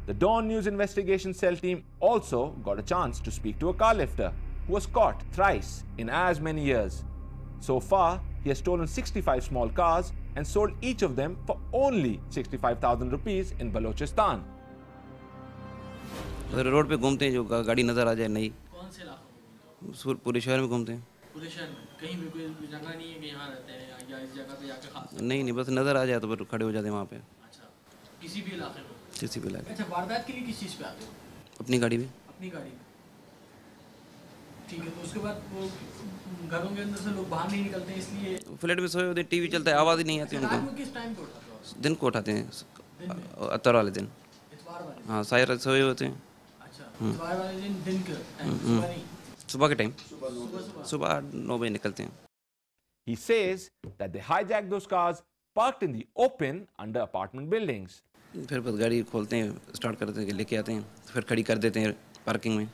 The DawnNews Investigation Cell team also got a chance to speak to a car lifter who was caught thrice in as many years. So far, he has stolen 65 small cars and sold each of them for only 65,000 rupees in Balochistan. अगर road पे घूमते हैं जो गाड़ी नज़र आ जाए नहीं। कौन से इलाकों में? पूरे शहर में घूमते हैं। पूरे शहर में कहीं भी कोई जगह नहीं है कि यहाँ रहते हैं या इस जगह पे जाके खास? नहीं बस नज़र आ जाए तो फिर खड़े हो जाते हैं वहाँ पे। अच्छा, किसी भी इलाके में? किसी भी इलाके। अच्छा, वारदात के लिए किस चीज़ पे आते हो? अपनी गाड़ी में। अपनी गाड़ी में, ठीक है। तो उसके बाद वो घरों के अंदर से लोग बाहर नहीं निकलते इसलिए? फ्लैट में सोए होते, टीवी चलता है, आवाज़ ही नहीं आती उनको। रात में किस टाइम पे उठाते हो? दिन को उठाते हैं, अतर वाले दिन। इतवार वाले? हाँ, सारे सोए होते हैं। अच्छा, इतवार वाले दिन के टाइम, सुबह नहीं? सुबह के टाइम, सुबह 8-9 बजे निकलते हैं। He says that they hijacked those cars parked in the open under apartment buildings. फिर बस गाड़ी खोलते हैं, स्टार्ट करते हैं, लेके आते हैं, फिर खड़ी कर देते हैं पार्किंग में।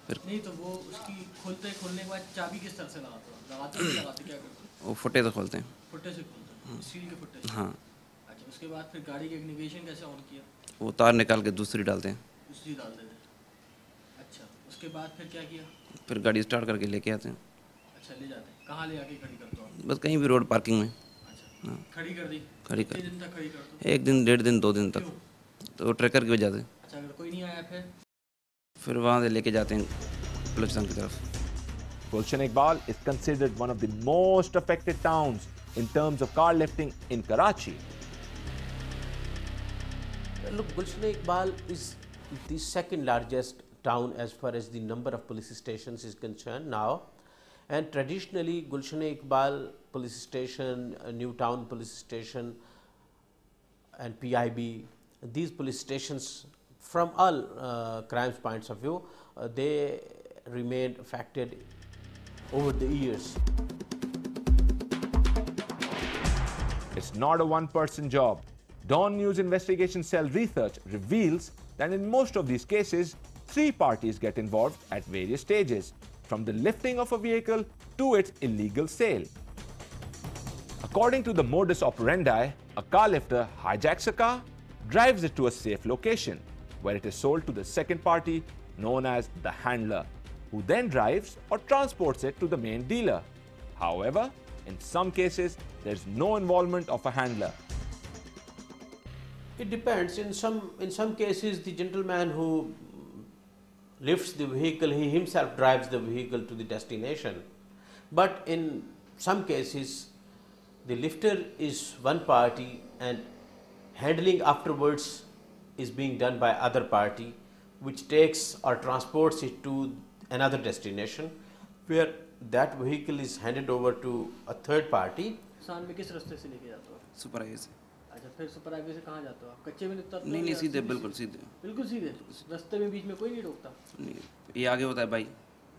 फिर नहीं तो वो उसकी खोलने के बाद चाबी किस तरह से लगाते हो? लगाते क्या करते हो? वो फुट्टे से खोलते हैं। फुट्टे से खोलते हो? स्टील के फुट्टे से? हाँ। अच्छा, उसके बाद फिर गाड़ी का इग्निशन कैसे ऑन किया? वो तार निकाल के दूसरी डालते हैं। दूसरी डाल देते हैं। अच्छा, उसके बाद फिर क्या किया? फिर गाड़ी स्टार्ट करके लेके आते हैं। अच्छा, ले जाते हैं। कहाँ ले जाके खड़ी करते हो आप? बस कहीं भी रोड पार्किंग में। अच्छा, हाँ। खड़ी कर दी? खड़ी कितने कर, दिन तक खड़ी करते हो? 1 दिन, 1.5 दिन, 2 दिन तक। तो ट्रैकर की वजह से। अच्छा, अगर कोई नहीं आया फिर वहाँ से लेके जाते हैं बलूचिस्तान की तरफ। Gulshan Iqbal is considered one of the most affected towns in terms of car lifting in Karachi. Look, Gulshan Iqbal is the second largest town as far as the number of police stations is concerned now, and traditionally Gulshan Iqbal police station, New Town police station and PIB, these police stations from all crimes points of view, they remained affected over the years. It's not a one-person job. DawnNews Investigation Cell research reveals that in most of these cases, 3 parties get involved at various stages, from the lifting of a vehicle to its illegal sale. According to the modus operandi, a car lifter hijacks a car, drives it to a safe location, where it is sold to the second party known as the handler, who then drives or transports it to the main dealer. However, in some cases, there is no involvement of a handler. It depends. In some cases, the gentleman who lifts the vehicle, he himself drives the vehicle to the destination. But in some cases, the lifter is one party and handling afterwards is being done by other party, which takes or transports it to another destination, where that vehicle is handed over to a third party. शान में किस रास्ते से लेके जाते हो? Super highway से। अच्छा, फिर सुपर हाईवे से कहाँ जाते हो आप? कच्चे में उतरते हो? नहीं सीधे, बिल्कुल सीधे। बिल्कुल सीधे? रास्ते में बीच में कोई नहीं रोकता? नहीं, ये आगे होता है भाई।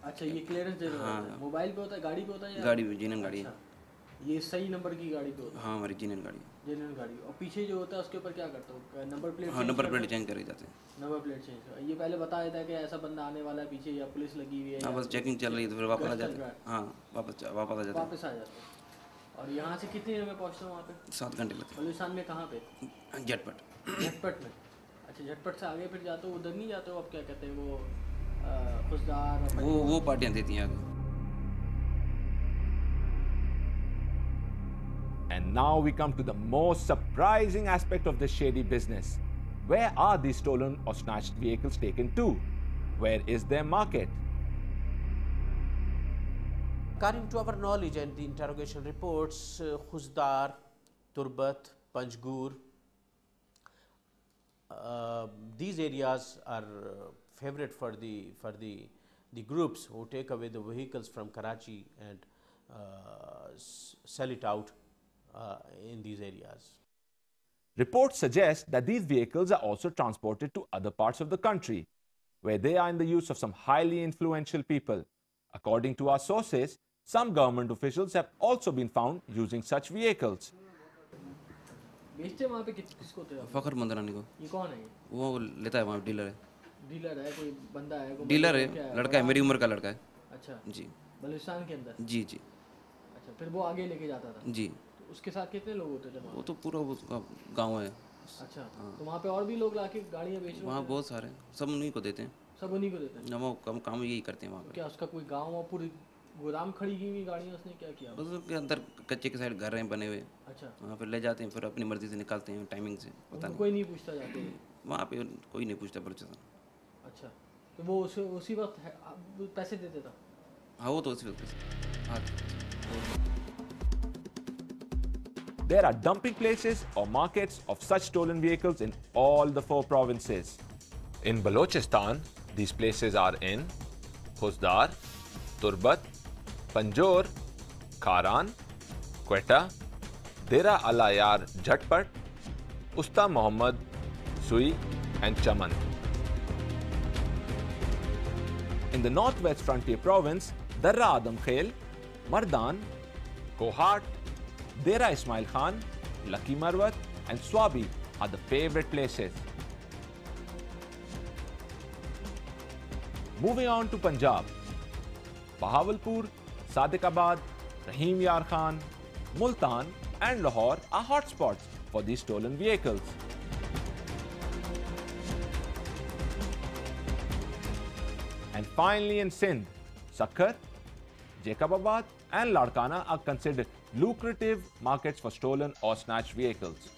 अच्छा, ये क्लियरेंस दे रहे हो? हाँ। मोबाइल पे होता है, गाड़ी पे होता है या? गाड़ी में, जीनन गाड़ी है। अच्छा, ये सही नंबर की गाड़ी पे होता है? हाँ, हमारी जीनन गाड़ी। जेन्युइन गाड़ी। और पीछे जो होता है उसके ऊपर क्या करते हो? Number plate? हाँ, नंबर प्लेट चेंज करे जाते हैं। Number plate change. ये पहले बता देता है कि ऐसा बंदा आने वाला है पीछे या पुलिस लगी हुई है? हाँ, बस चेकिंग चल रही है तो फिर वापस आ जाते हैं। हाँ, वापस आ जाते हैं। वापस आ जाते हैं। और यहाँ से कितनी देर में पहुँचते हो वहाँ पे? 7 घंटे लगते बलूचिस्तान में कहाँ पे? हैं। झटपट में? अच्छा, झटपट से आगे फिर जाते हो, उधर नहीं जाते हो आप? क्या कहते हैं वो खुशदार? वो पार्टियाँ देती हैं आगे। And now we come to the most surprising aspect of this shady business. Where are these stolen or snatched vehicles taken to? Where is their market? According to our knowledge and the interrogation reports, Khuzdar, Turbat, Panjgur, these areas are favorite for the groups who take away the vehicles from Karachi and sell it out in these areas. Reports suggest that these vehicles are also transported to other parts of the country, where they are in the use of some highly influential people. According to our sources, some government officials have also been found using such vehicles. बेचते वहाँ पे किसको होते हैं? फखर मंदरानी को। ये कौन है? वो लेता है, वहाँ डीलर है। डीलर है? कोई बंदा है? डीलर है, लड़का है, मेरी उम्र का लड़का है। अच्छा जी। बलूचिस्तान के अंदर? जी। अच्छा, फिर वो आगे लेके जाता था? जी। तो उसके साथ कितने लोग होते थे? वो तो पूरा उसका गाँव है। अच्छा, तो वहाँ पे और भी लोग लाके गाड़ियाँ बेच रहे वहाँ हैं? बहुत सारे, सब उन्हीं को देते हैं। सब उन्हीं को देते हैं? ना वो काम यही करते हैं वहाँ पे। क्या उसका कोई गाँव और पूरी गोदाम खड़ी की हुई गाड़ियाँ उसने क्या किया? बस उसके अंदर कच्चे के साइड घर हैं बने हुए, अच्छा, वहाँ पे ले जाते हैं, फिर अपनी मर्जी से निकालते हैं टाइमिंग से, पता उनको नहीं। कोई नहीं पूछता जाके? वहाँ पे कोई नहीं पूछता प्रशासन। अच्छा, तो वो उसी वक्त पैसे देते था? हाँ वो तो उसी वक्त से। हाँ There are dumping places or markets of such stolen vehicles in all the 4 provinces. In Balochistan, these places are in Khuzdar, Turbat, Panjor, Kharan, Quetta, Dera Alayar Jhatpat, Usta Muhammad, Sui and Chaman. In the northwest frontier province, Darra Adam Khail, Mardan, Kohat, Dera Ismail Khan, Lucky Marwat and Swabi are the favorite places. Moving on to Punjab, Bahawalpur, Sadiqabad, Rahim Yar Khan, Multan and Lahore are hotspots for these stolen vehicles. And finally in Sindh, Sakkar, Jacobabad and Ladkana are considered lucrative markets for stolen or snatched vehicles.